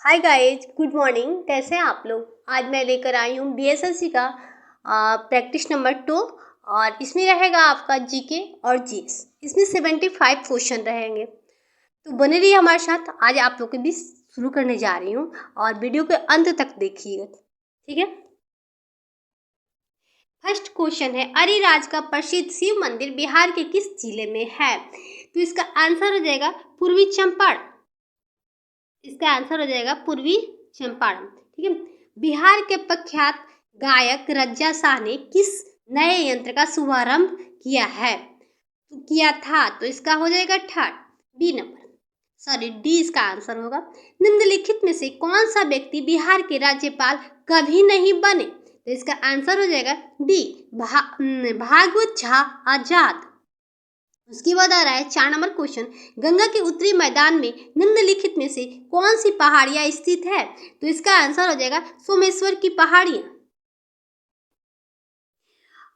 Hi guys, good morning. कैसे हैं आप लोग? आज मैं लेकर आई हूँ बीएसएससी का प्रैक्टिस नंबर 2 और इसमें रहेगा आपका जीके और जीएस। इसमें 75 क्वेश्चन रहेंगे, तो बने रहिए हमारे साथ। आज आप लोग के बीच शुरू करने जा रही हूँ और वीडियो के अंत तक देखिएगा, ठीक है। फर्स्ट क्वेश्चन है, अरिराज का प्रसिद्ध शिव मंदिर बिहार के किस जिले में है? तो इसका आंसर हो जाएगा पूर्वी चंपारण। इसका आंसर हो जाएगा पूर्वी चंपारण, ठीक है। बिहार के प्रख्यात गायक रज्जा शाह ने किस नए यंत्र का शुभारंभ किया है? तो किया था, तो इसका हो जाएगा third B number, sorry D इसका आंसर होगा। निम्नलिखित में से कौन सा व्यक्ति बिहार के राज्यपाल कभी नहीं बने? तो इसका आंसर हो जाएगा डी भागवत झा आजाद। उसके बाद आ रहा है 4 नंबर क्वेश्चन, गंगा के उत्तरी मैदान में निम्नलिखित में से कौन सी पहाड़ियां स्थित है? तो इसका आंसर हो जाएगा सोमेश्वर की पहाड़ियां।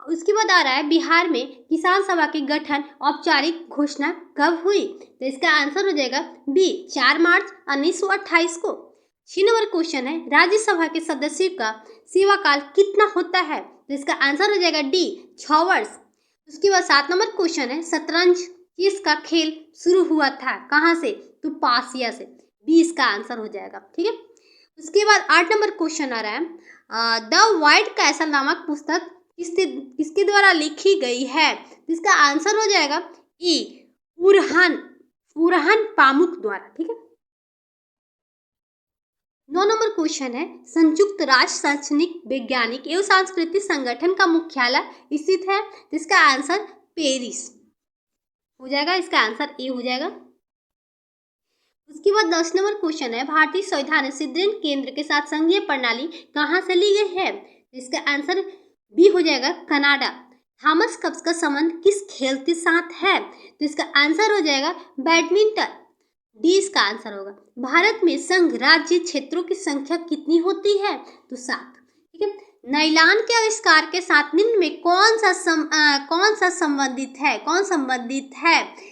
उसके बाद आ रहा है बिहार में किसान सभा के गठन औपचारिक घोषणा कब हुई? तो इसका आंसर हो जाएगा बी 4 मार्च 1928 को। 6 नंबर क्वेश्चन है, राज्यसभा के सदस्यों का सेवा काल कितना होता है? तो इसका आंसर हो जाएगा डी 6 वर्ष। उसके बाद 7 नंबर क्वेश्चन है, शतरंज किसका खेल शुरू हुआ था, कहाँ से? तो पासिया से। बी इसका आंसर हो जाएगा, ठीक है। उसके बाद 8 नंबर क्वेश्चन आ रहा है, द व्हाइट कैसल नामक पुस्तक किसके द्वारा लिखी गई है? तो इसका आंसर हो जाएगा ई उरहन पामुक द्वारा, ठीक है। 9 नंबर क्वेश्चन है, संयुक्त राष्ट्र शैक्षणिक वैज्ञानिक एवं सांस्कृतिक संगठन का मुख्यालय स्थित है? तो इसका आंसर पेरिस हो जाएगा, इसका आंसर ए हो जाएगा। उसके बाद 10 नंबर क्वेश्चन है, भारतीय संविधान सुदृढ़ केंद्र के साथ संघीय प्रणाली कहाँ से ली गई है? तो इसका आंसर बी हो जाएगा कनाडा। थॉमस कप्स का संबंध किस खेल के साथ है? तो इसका आंसर हो जाएगा बैडमिंटन। डी इसका आंसर होगा। भारत में संघ राज्य क्षेत्रों की संख्या कितनी होती है? तो 7, ठीक है। नायलॉन के आविष्कार के साथ निम्न में कौन सा संबंधित है?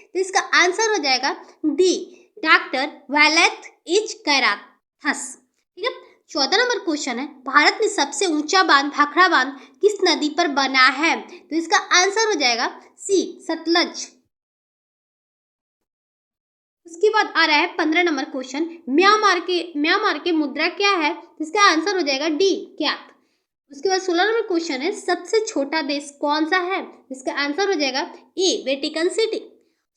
तो इसका आंसर हो जाएगा डी डॉक्टर वैलेथ एच कैराथस, ठीक है। 14 नंबर क्वेश्चन है, भारत में सबसे ऊंचा बांध भाखड़ा बांध किस नदी पर बना है? तो इसका आंसर हो जाएगा सी सतलज। उसके बाद आ रहा है 15 नंबर क्वेश्चन, म्यांमार के मुद्रा क्या है? इसका आंसर हो जाएगा डी क्यात। उसके बाद 16 नंबर क्वेश्चन है, सबसे छोटा देश कौन सा है? इसका आंसर हो जाएगा A Vatican City.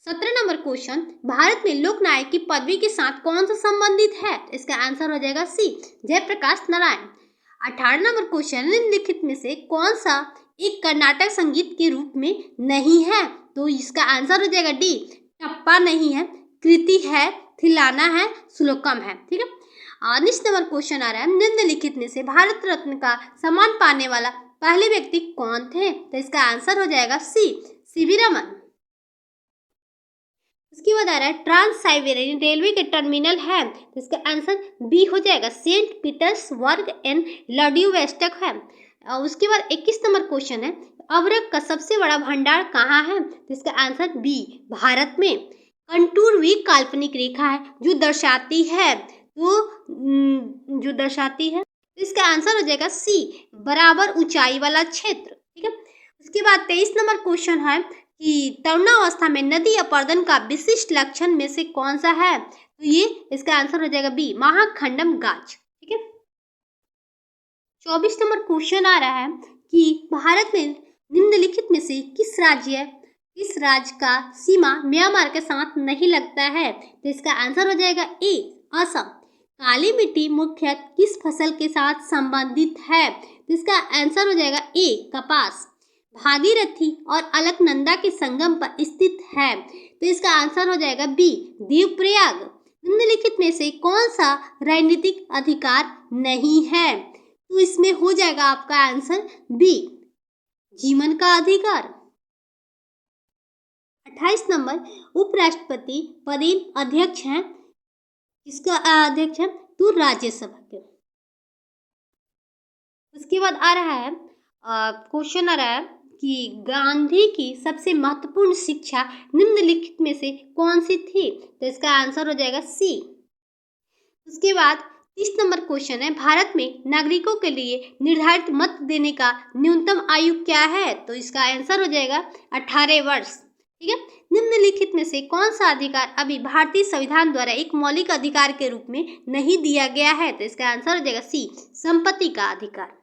17 number question, Bharat में लोकनायक की पदवी के साथ कौन सा संबंधित है? इसका आंसर हो जाएगा सी जयप्रकाश नारायण। 18 नंबर क्वेश्चन, निम्नलिखित में से कौन सा एक कर्नाटक संगीत के रूप में नहीं है? तो इसका आंसर हो जाएगा डी टप्पा नहीं है, कृति है, थिलाना है, श्लोकम है, ठीक है। नेक्स्ट नंबर क्वेश्चन आ रहा है, निम्नलिखित में से भारत रत्न का सम्मान पाने वाला पहले व्यक्ति कौन थे? तो इसका आंसर हो जाएगा सी सीवी रमन। उसके बाद आ रहा है, ट्रांस साइबेरियन रेलवे के टर्मिनल है? तो इसका आंसर बी हो जाएगा सेंट पीटर्सबर्ग एंड व्लादिवोस्टॉक है। उसके बाद 21 नंबर क्वेश्चन है, अभ्रक का सबसे बड़ा भंडार कहाँ है? तो इसका आंसर बी भारत में। कंटूर भी काल्पनिक रेखा है जो दर्शाती है तो इसका आंसर हो जाएगा सी बराबर ऊंचाई वाला क्षेत्र, ठीक है। उसके बाद 23 नंबर क्वेश्चन है कि तरुणावस्था में नदी अपरदन का विशिष्ट लक्षण में से कौन सा है? तो ये इसका आंसर हो जाएगा बी महाखंडम गाछ, ठीक है। 24 नंबर क्वेश्चन आ रहा है कि भारत में निम्नलिखित में से किस राज्य का सीमा म्यांमार के साथ नहीं लगता है? तो इसका आंसर हो जाएगा ए असम। काली मिट्टी मुख्यतः किस फसल के साथ संबंधित है? तो इसका आंसर हो जाएगा ए कपास। भागीरथी और अलकनंदा के संगम पर स्थित है? तो इसका आंसर हो जाएगा बी देवप्रयाग। निम्नलिखित में से कौन सा राजनीतिक अधिकार नहीं है? तो इसमें हो जाएगा आपका आंसर बी जीवन का अधिकार। 28 नंबर, उपराष्ट्रपति पदेन अध्यक्ष हैं? इसका अध्यक्ष है तो राज्यसभा के। उसके बाद आ रहा है क्वेश्चन आ रहा है कि गांधी की सबसे महत्वपूर्ण शिक्षा निम्नलिखित में से कौन सी थी? तो इसका आंसर हो जाएगा सी। उसके बाद 30 नंबर क्वेश्चन है, भारत में नागरिकों के लिए निर्धारित मत देने का न्यूनतम आयु क्या है? तो इसका आंसर हो जाएगा 18 वर्ष। ठीक है। निम्नलिखित में से कौन सा अधिकार अभी भारतीय संविधान द्वारा एक मौलिक अधिकार के रूप में नहीं दिया गया है? तो इसका आंसर हो जाएगा सी, संपत्ति का अधिकार।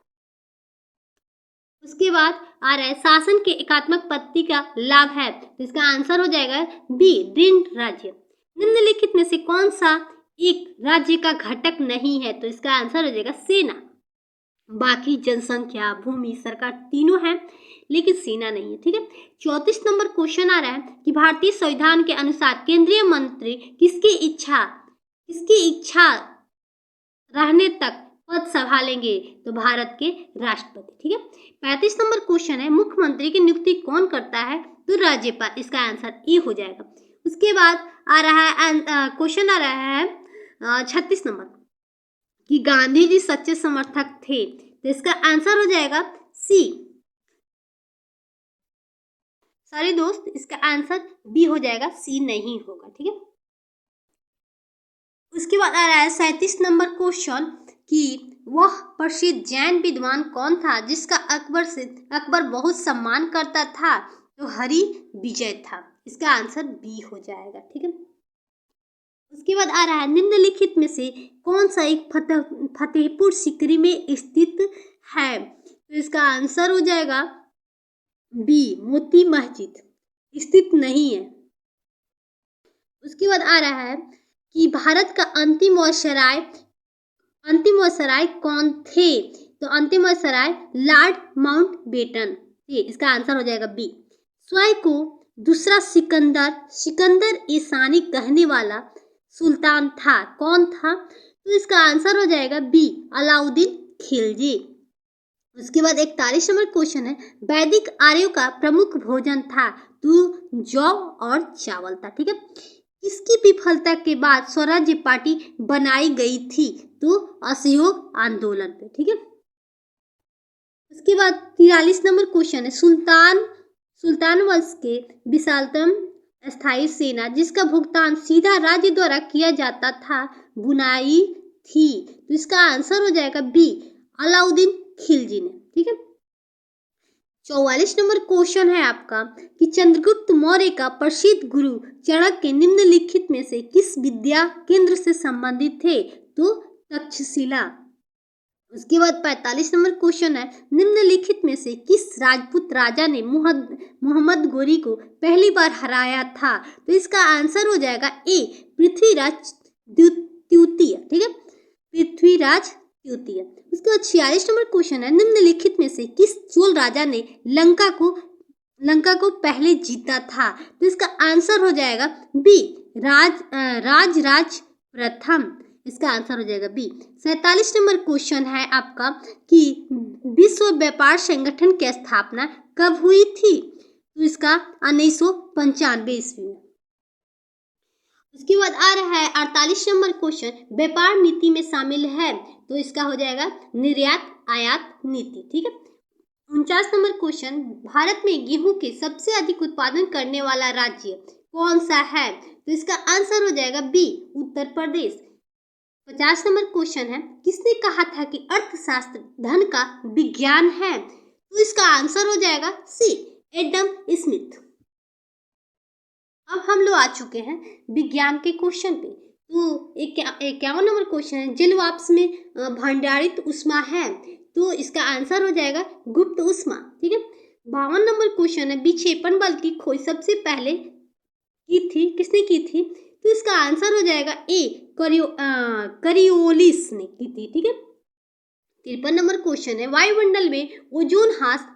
उसके बाद आ रहा है शासन के एकात्मक पद्धति का लाभ है, तो इसका आंसर हो जाएगा बी, दृढ़ राज्य। निम्नलिखित में से कौन सा एक राज्य का घटक नहीं है? तो इसका आंसर हो जाएगा सेना। बाकी जनसंख्या, भूमि, सरकार तीनों है, लेकिन सेना नहीं है। ठीक है। 34 नंबर क्वेश्चन आ रहा है कि भारतीय संविधान के अनुसार केंद्रीय मंत्री किसकी इच्छा रहने तक पद संभालेंगे? तो भारत के राष्ट्रपति। ठीक है। 35 नंबर क्वेश्चन है, मुख्यमंत्री की नियुक्ति कौन करता है? तो राज्यपाल। इसका आंसर ए हो जाएगा। उसके बाद आ रहा है क्वेश्चन आ रहा है 36 नंबर कि गांधी जी सच्चे समर्थक थे, तो इसका आंसर हो जाएगा सी। सॉरी दोस्त, इसका आंसर बी हो जाएगा, सी नहीं होगा। ठीक है। उसके बाद आ रहा है 37 नंबर क्वेश्चन कि वह प्रसिद्ध जैन विद्वान कौन था जिसका अकबर बहुत सम्मान करता था? तो हरि विजय था। इसका आंसर बी हो जाएगा। ठीक है। उसके बाद आ रहा है निम्नलिखित में से कौन सा एक फतेहपुर सीकरी में स्थित है? तो इसका आंसर हो जाएगा बी, मोती मस्जिद स्थित नहीं है। उसके बाद आ रहा है कि भारत का अंतिम वायसराय कौन थे? तो अंतिम वायसराय लॉर्ड माउंटबेटन थे। इसका आंसर हो जाएगा बी। स्वयं को दूसरा सिकंदर ईसानी कहने वाला सुल्तान था, कौन था? तो इसका आंसर हो जाएगा बी, अलाउद्दीन खिलजी। उसके बाद 41 नंबर क्वेश्चन है, वैदिक आर्यों का प्रमुख भोजन था, तो जौ और चावल था। ठीक है। किसकी विफलता के बाद स्वराज्य पार्टी बनाई गई थी? तो असहयोग आंदोलन पे। ठीक है। उसके बाद 43 नंबर क्वेश्चन है, सुल्तान वंश के विशालतम स्थायी सेना जिसका भुगतान सीधा राज्य द्वारा किया जाता था, बुनाई थी। तो इसका आंसर हो जाएगा बी, अलाउद्दीन खिलजी ने। ठीक है। 44 नंबर क्वेश्चन है आपका कि चंद्रगुप्त मौर्य का प्रसिद्ध गुरु चाणक्य निम्नलिखित में से किस विद्या केंद्र से संबंधित थे? तो तक्षशिला। उसके बाद 45 नंबर क्वेश्चन है, निम्नलिखित में से किस राजपूत राजा ने मोहम्मद गोरी को पहली बार हराया था? तो इसका आंसर हो जाएगा ए, पृथ्वीराज द्वितीय। ठीक है। पृथ्वीराज द्वितीय। उसके बाद 46 नंबर क्वेश्चन है, निम्नलिखित में से किस चोल राजा ने लंका को पहले जीता था? तो इसका आंसर हो जाएगा बी, राज प्रथम। इसका आंसर हो जाएगा बी। 47 नंबर क्वेश्चन है आपका कि विश्व व्यापार संगठन की स्थापना कब हुई थी? तो इसका 1995 ईस्वी में। उसके बाद आ रहा है 48 नंबर क्वेश्चन, व्यापार नीति में शामिल है, तो इसका हो जाएगा निर्यात आयात नीति। ठीक है। 49 नंबर क्वेश्चन, भारत में गेहूं के सबसे अधिक उत्पादन करने वाला राज्य कौन सा है? तो इसका आंसर हो जाएगा B, Uttar Pradesh. 50 number question है, किसने कहा था कि अर्थशास्त्र धन का विज्ञान है? तो इसका आंसर हो जाएगा सी, एडम स्मिथ। अब हम लोग आ चुके हैं विज्ञान के क्वेश्चन पे। तो 51 नंबर क्वेश्चन है, जल वाष्प में भंडारित ऊष्मा है, तो इसका आंसर हो जाएगा गुप्त ऊष्मा। ठीक है। 52 नंबर क्वेश्चन है, विक्षेपण बल की खोज सबसे पहले किसने की थी? तो इसका आंसर हो जाएगा ए, करियोलिस ने की थी। ठीक है। 53 नंबर क्वेश्चन है, वायुमंडल में ओजोन ह्रास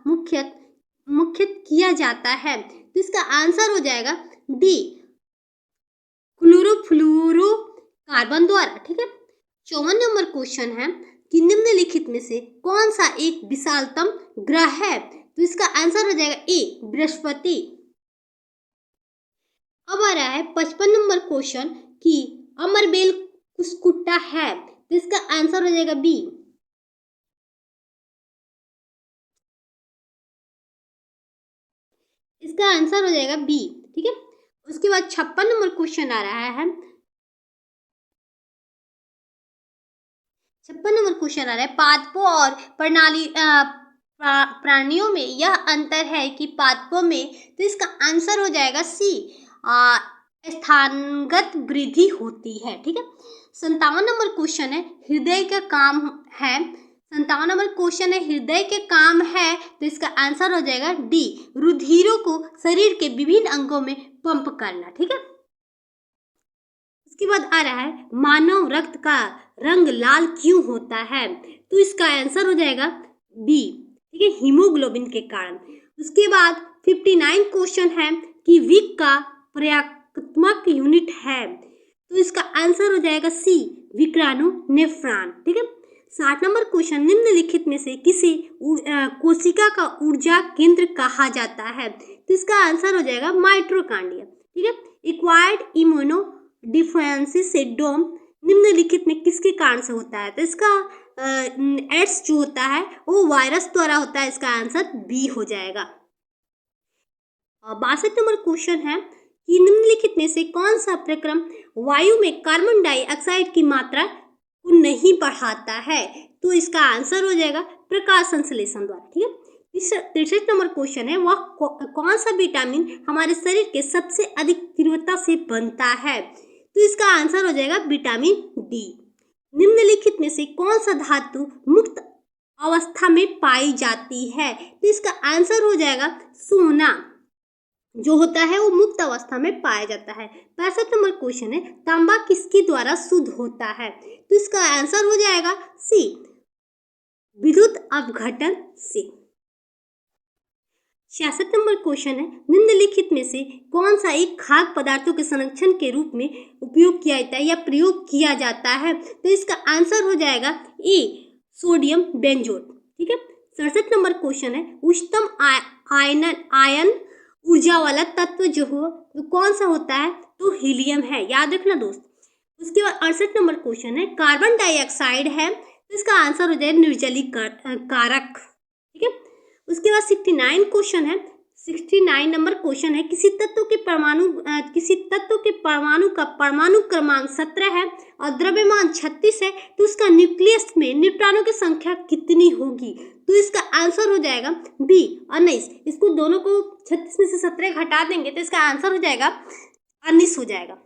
मुख्य किया जाता है, तो इसका आंसर हो जाएगा डी, क्लोरोफ्लोरो कार्बन द्वारा। ठीक है। 54 नंबर क्वेश्चन है कि निम्नलिखित में से कौन सा एक विशालतम ग्रह है? तो इसका आंसर हो जाएगा ए, बृहस्पति। अब आ रहा है 55 नंबर क्वेश्चन कि अमरबेल कुस्कुट्टा है, तो इसका आंसर हो जाएगा बी। इसका आंसर हो जाएगा बी। ठीक है। उसके बाद 56 नंबर क्वेश्चन आ रहा है 56 नंबर क्वेश्चन आ रहा है, पादपों और प्राणियों में यह अंतर है कि पादपों में, तो इसका आंसर हो जाएगा सी, स्थानगत वृद्धि होती है। ठीक है। 57 नंबर क्वेश्चन है, हृदय का काम है, 57 नंबर क्वेश्चन है, हृदय के काम है, तो इसका आंसर हो जाएगा डी, रुधिरों को शरीर के विभिन्न अंगों में पंप करना। ठीक है। उसके बाद आ रहा है, मानव रक्त का रंग लाल क्यों होता है, तो इसका आंसर हो जाएगा बी। ठीक है, हीमोग्लोबिन के कारण। उसके बाद 59 क्वेश्चन है कि विक का पर्यात्मक यूनिट है, तो इसका आंसर हो जाएगा सी, विक्राणु नेफ्रॉन। ठीक है। 60 नंबर क्वेश्चन, निम्नलिखित में से किसे कोशिका का ऊर्जा केंद्र कहा जाता है, तो इसका आंसर हो जाएगा माइटोकॉन्ड्रिया। ठीक है। एक्वायर्ड इम्यूनो डिफिशियंसी सिंड्रोम निम्नलिखित में किसके कारण से होता है, तो इसका एड्स जो होता है वो वायरस द्वारा होता है, इसका आंसर बी हो जाएगा। 62 नंबर क्वेश्चन है कि निम्नलिखित में से कौन सा प्रक्रम वायु में कार्बन डाइऑक्साइड की मात्रा को नहीं बढ़ाता है, तो इसका आंसर हो जाएगा प्रकाश संश्लेषण द्वारा। ठीक है। 63 नंबर क्वेश्चन है, वह कौन सा विटामिन हमारे शरीर के सबसे अधिक तीव्रता से बनता है, तो इसका आंसर हो जाएगा विटामिन डी। निम्नलिखित में से कौन सा धातु मुक्त अवस्था में पाई जाती है, तो इसका आंसर हो जाएगा सोना, जो होता है वो मुक्त अवस्था में पाया जाता है। 65 नंबर क्वेश्चन है, तांबा किसके द्वारा शुद्ध होता है, तो इसका आंसर हो जाएगा सी, विद्युत अपघटन से। 66 नंबर क्वेश्चन है, निम्नलिखित में से कौन सा एक खाद्य पदार्थों के संरक्षण के रूप में उपयोग किया जाता है या प्रयोग किया जाता है, तो इसका आंसर हो जाएगा ए, सोडियम बेंजोएट। ठीक है। 67 नंबर क्वेश्चन है, उच्चतम आयन ऊर्जा वाला तत्व जो हो तो कौन सा होता है, तो हीलियम है, याद रखना दोस्त। उसके बाद 68 नंबर क्वेश्चन है, कार्बन डाइऑक्साइड है, तो इसका आंसर हो जाएगा निर्जलीकरण। ठीक है। उसके बाद 69 क्वेश्चन है, 69 नंबर क्वेश्चन है, किसी तत्व के परमाणु का परमाणु क्रमांक 17 है और द्रव्यमान 36 है, तो उसका न्यूक्लियस में न्यूट्रॉनों की संख्या कितनी होगी, तो इसका आंसर हो जाएगा बी, 19। इसको दोनों को 36 में से 17 घटा देंगे तो इसका आंसर हो जाएगा 19 हो जाएगा।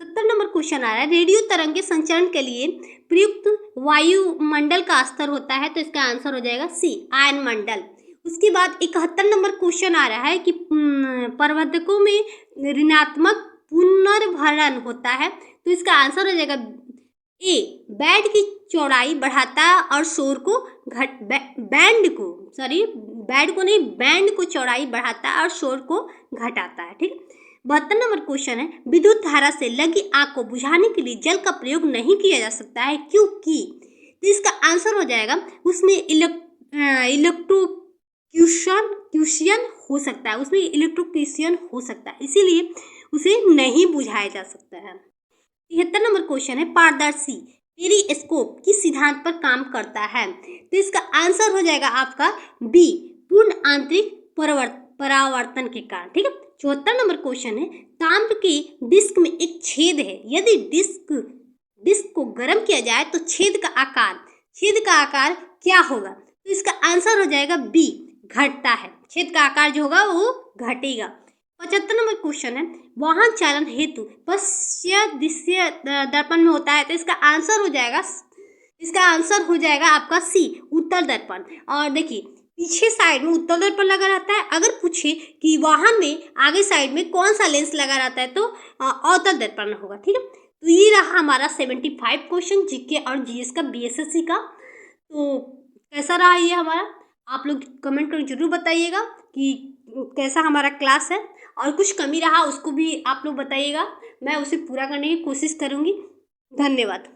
70 नंबर क्वेश्चन आ रहा है, रेडियो तरंग के संचरण के लिए प्रयुक्त वायुमंडल का स्तर होता है, तो इसका आंसर हो जाएगा सी, आयन मंडल। उसके बाद 71 नंबर क्वेश्चन आ रहा है कि प्रवर्धकों में ऋणात्मक पुनर्भरण होता है, तो इसका आंसर हो जाएगा ए, बैंड की चौड़ाई बढ़ाता है और शोर को बैंड को चौड़ाई बढ़ाता है और शोर को घटाता है। ठीक है। 72 नंबर क्वेश्चन है, विद्युत धारा से लगी आग को बुझाने के लिए जल का प्रयोग नहीं किया जा सकता है, क्योंकि, तो इसका आंसर हो जाएगा उसमें इलेक्ट्रोक्यूशन हो सकता है, उसमें इलेक्ट्रोक्यूशन हो सकता है, इसीलिए उसे नहीं बुझाया जा सकता है। 73 नंबर क्वेश्चन है, पारदर्शी पेरिस्कोप किस सिद्धांत पर काम करता है, तो इसका आंसर हो जाएगा आपका बी, पूर्ण आंतरिक परावर्तन के कारण। ठीक है। 74 नंबर क्वेश्चन है, तांब की डिस्क में एक छेद है, यदि डिस्क को गर्म किया जाए तो छेद का आकार क्या होगा, तो इसका आंसर हो जाएगा बी, घटता है, छेद का आकार जो होगा वो घटेगा। 75 नंबर क्वेश्चन है, वाहन चालन हेतु पश्य दृश्य दर्पण में होता है, तो इसका आंसर हो जाएगा आपका सी, उत्तर दर्पण। और देखिए पीछे साइड में उत्तर दर्पण लगा रहता है, अगर पूछे कि वाहन में आगे साइड में कौन सा लेंस लगा रहता है, तो अवतल दर्पण होगा। ठीक है। तो ये रहा हमारा 75 क्वेश्चन जीके और जीएस का बीएसएससी का। तो कैसा रहा ये हमारा, आप लोग कमेंट करके जरूर बताइएगा कि कैसा हमारा क्लास है, और कुछ कमी रहा उसको भी आप लोग बताइएगा, मैं उसे पूरा करने की कोशिश करूँगी। धन्यवाद।